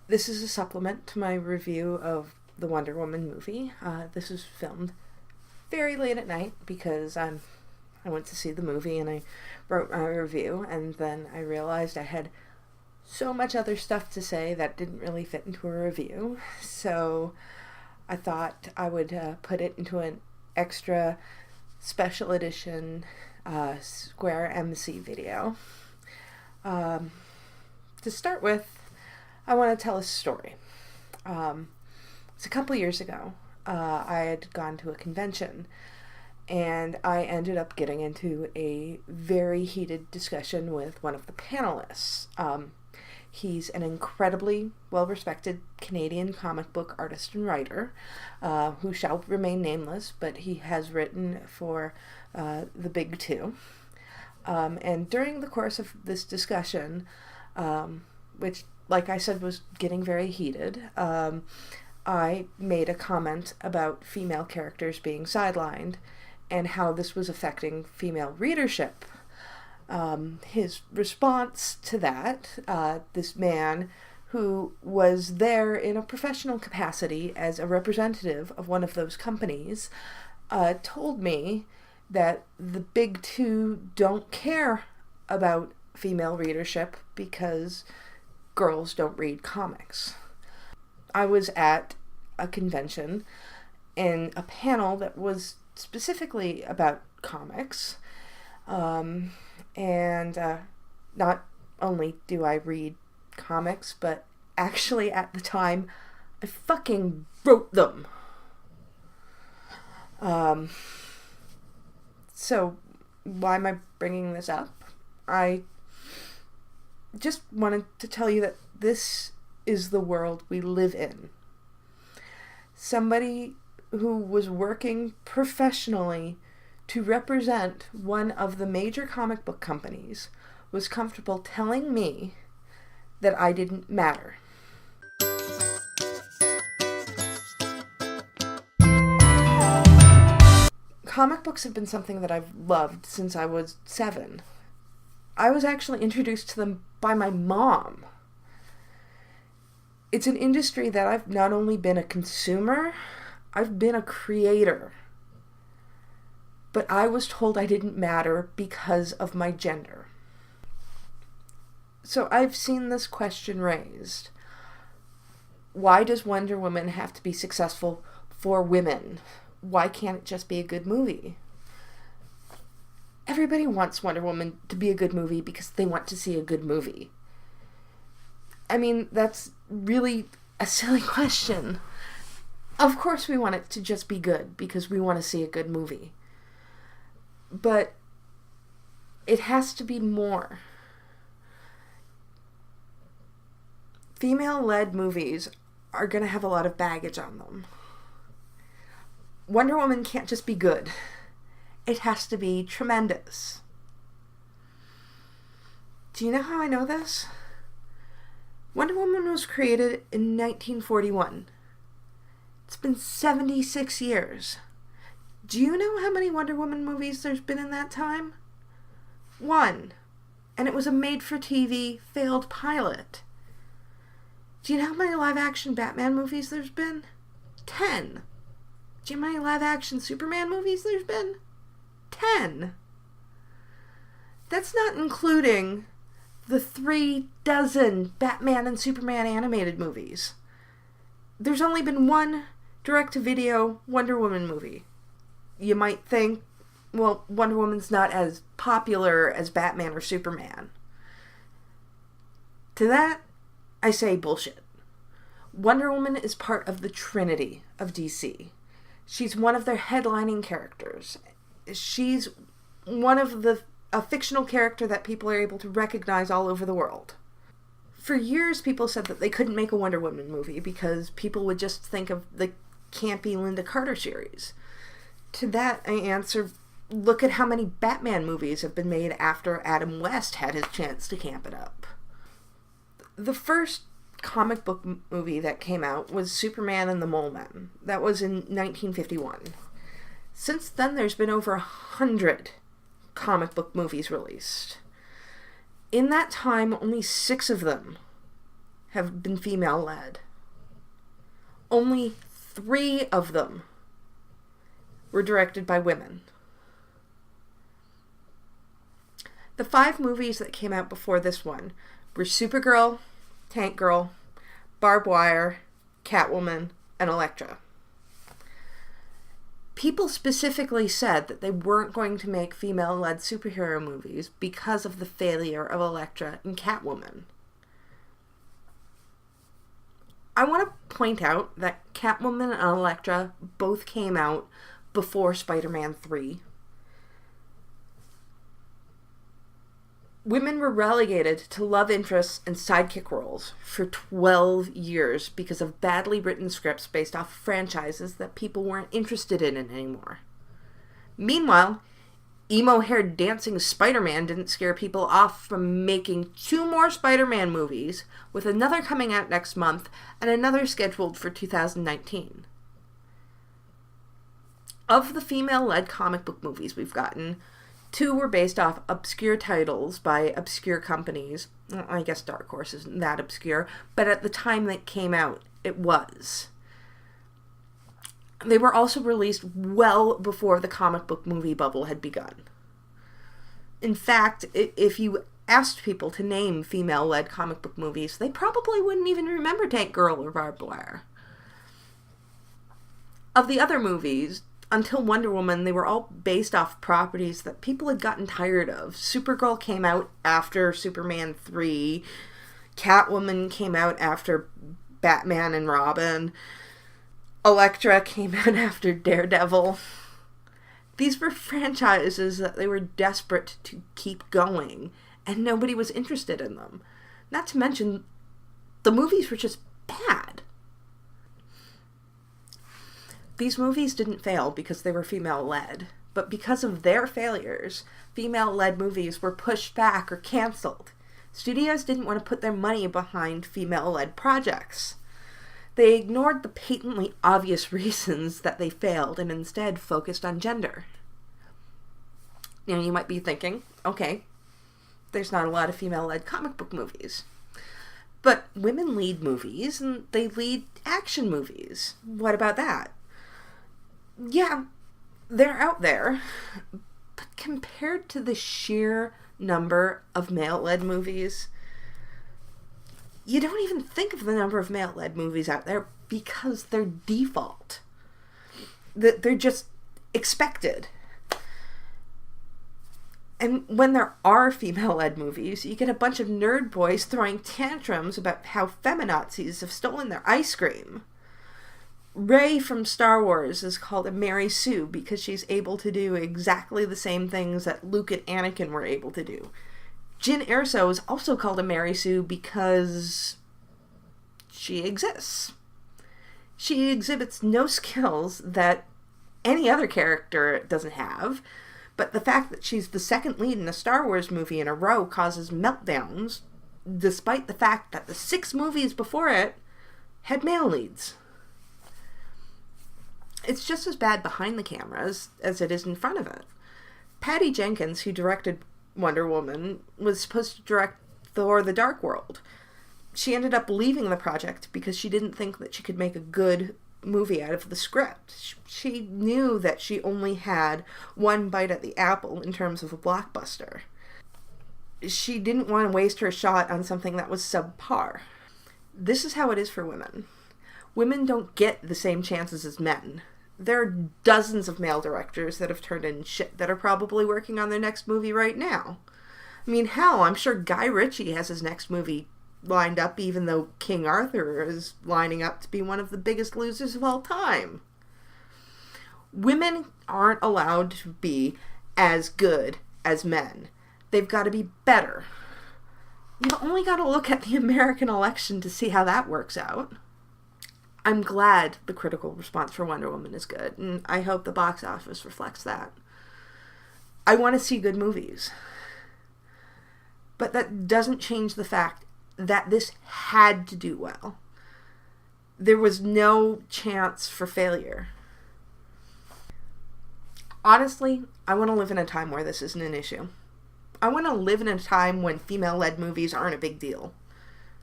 This is a supplement to my review of the Wonder Woman movie. This was filmed very late at night because I went to see the movie and I wrote my review, and then I realized I had so much other stuff to say that didn't really fit into a review. So I thought I would put it into an extra special edition Square MC video. To start with, I want to tell a story. It's a couple years ago. I had gone to a convention and I ended up getting into a very heated discussion with one of the panelists. He's an incredibly well-respected Canadian comic book artist and writer who shall remain nameless, but he has written for the big two. And during the course of this discussion, which, like I said, was getting very heated, I made a comment about female characters being sidelined and how this was affecting female readership. His response to that, this man who was there in a professional capacity as a representative of one of those companies, told me that the big two don't care about female readership because girls don't read comics. I was at a convention in a panel that was specifically about comics, and not only do I read comics, but actually at the time I fucking wrote them. So why am I bringing this up? I just wanted to tell you that this is the world we live in. Somebody who was working professionally to represent one of the major comic book companies was comfortable telling me that I didn't matter. Comic books have been something that I've loved since I was 7. I was actually introduced to them by my mom. It's an industry that I've not only been a consumer, I've been a creator. But I was told I didn't matter because of my gender. So I've seen this question raised. Why does Wonder Woman have to be successful for women? Why can't it just be a good movie? Everybody wants Wonder Woman to be a good movie because they want to see a good movie. I mean, that's really a silly question. Of course we want it to just be good because we want to see a good movie. But it has to be more. Female-led movies are going to have a lot of baggage on them. Wonder Woman can't just be good. It has to be tremendous. Do you know how I know this? Wonder Woman was created in 1941. It's been 76 years. Do you know how many Wonder Woman movies there's been in that time? 1. And it was a made-for-TV failed pilot. Do you know how many live-action Batman movies there's been? 10. Do you know how many live-action Superman movies there's been? 10. That's not including the 3 dozen Batman and Superman animated movies. There's only been one direct-to-video Wonder Woman movie. You might think, well, Wonder Woman's not as popular as Batman or Superman. To that, I say bullshit. Wonder Woman is part of the Trinity of DC. She's one of their headlining characters. She's one of a fictional character that people are able to recognize all over the world. For years, people said that they couldn't make a Wonder Woman movie because people would just think of the campy Linda Carter series. To that, I answer, look at how many Batman movies have been made after Adam West had his chance to camp it up. The first comic book movie that came out was Superman and the Mole Men. That was in 1951. Since then, there's been over 100 comic book movies released. In that time, only 6 of them have been female-led. Only 3 of them were directed by women. The 5 movies that came out before this one were Supergirl, Tank Girl, Barbed Wire, Catwoman, and Elektra. People specifically said that they weren't going to make female-led superhero movies because of the failure of Elektra and Catwoman. I want to point out that Catwoman and Elektra both came out before Spider-Man 3. Women were relegated to love interests and sidekick roles for 12 years because of badly written scripts based off franchises that people weren't interested in anymore. Meanwhile, emo-haired dancing Spider-Man didn't scare people off from making 2 more Spider-Man movies, with another coming out next month and another scheduled for 2019. Of the female-led comic book movies we've gotten, 2 were based off obscure titles by obscure companies. I guess Dark Horse isn't that obscure, but at the time they came out, it was. They were also released well before the comic book movie bubble had begun. In fact, if you asked people to name female-led comic book movies, they probably wouldn't even remember Tank Girl or Barbed Wire. Of the other movies, until Wonder Woman, they were all based off properties that people had gotten tired of. Supergirl came out after Superman 3. Catwoman came out after Batman and Robin. Elektra came out after Daredevil. These were franchises that they were desperate to keep going, and nobody was interested in them. Not to mention, the movies were just bad. These movies didn't fail because they were female-led, but because of their failures, female-led movies were pushed back or canceled. Studios didn't want to put their money behind female-led projects. They ignored the patently obvious reasons that they failed and instead focused on gender. Now you might be thinking, okay, there's not a lot of female-led comic book movies. But women lead movies and they lead action movies. What about that? Yeah, they're out there, but compared to the sheer number of male-led movies, you don't even think of the number of male-led movies out there because they're default. They're just expected. And when there are female-led movies, you get a bunch of nerd boys throwing tantrums about how feminazis have stolen their ice cream. Rey from Star Wars is called a Mary Sue because she's able to do exactly the same things that Luke and Anakin were able to do. Jyn Erso is also called a Mary Sue because she exists. She exhibits no skills that any other character doesn't have, but the fact that she's the second lead in a Star Wars movie in a row causes meltdowns, despite the fact that the 6 movies before it had male leads. It's just as bad behind the cameras as it is in front of it. Patty Jenkins, who directed Wonder Woman, was supposed to direct Thor: The Dark World. She ended up leaving the project because she didn't think that she could make a good movie out of the script. She knew that she only had one bite at the apple in terms of a blockbuster. She didn't want to waste her shot on something that was subpar. This is how it is for women. Women don't get the same chances as men. There are dozens of male directors that have turned in shit that are probably working on their next movie right now. I mean, hell, I'm sure Guy Ritchie has his next movie lined up, even though King Arthur is lining up to be one of the biggest losers of all time. Women aren't allowed to be as good as men. They've got to be better. You've only got to look at the American election to see how that works out. I'm glad the critical response for Wonder Woman is good, and I hope the box office reflects that. I want to see good movies. But that doesn't change the fact that this had to do well. There was no chance for failure. Honestly, I want to live in a time where this isn't an issue. I want to live in a time when female-led movies aren't a big deal.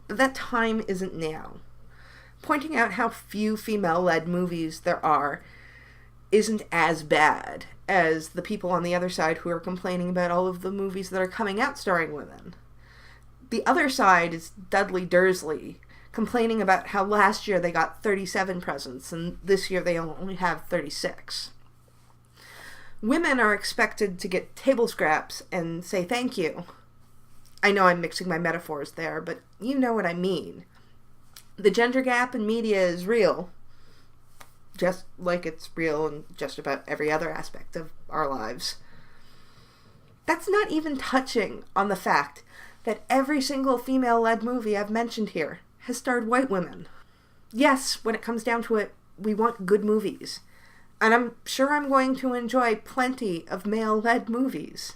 But that time isn't now. Pointing out how few female-led movies there are isn't as bad as the people on the other side who are complaining about all of the movies that are coming out starring women. The other side is Dudley Dursley, complaining about how last year they got 37 presents and this year they only have 36. Women are expected to get table scraps and say thank you. I know I'm mixing my metaphors there, but you know what I mean. The gender gap in media is real, just like it's real in just about every other aspect of our lives. That's not even touching on the fact that every single female-led movie I've mentioned here has starred white women. Yes, when it comes down to it, we want good movies. And I'm sure I'm going to enjoy plenty of male-led movies.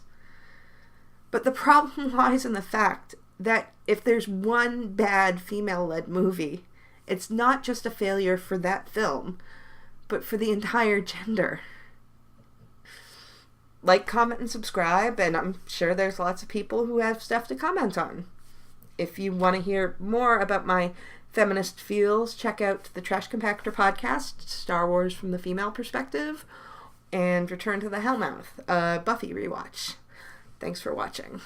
But the problem lies in the fact that if there's one bad female-led movie, it's not just a failure for that film, but for the entire gender. Like, comment, and subscribe, and I'm sure there's lots of people who have stuff to comment on. If you want to hear more about my feminist feels, check out the Trash Compactor podcast, Star Wars from the Female Perspective, and Return to the Hellmouth, a Buffy rewatch. Thanks for watching.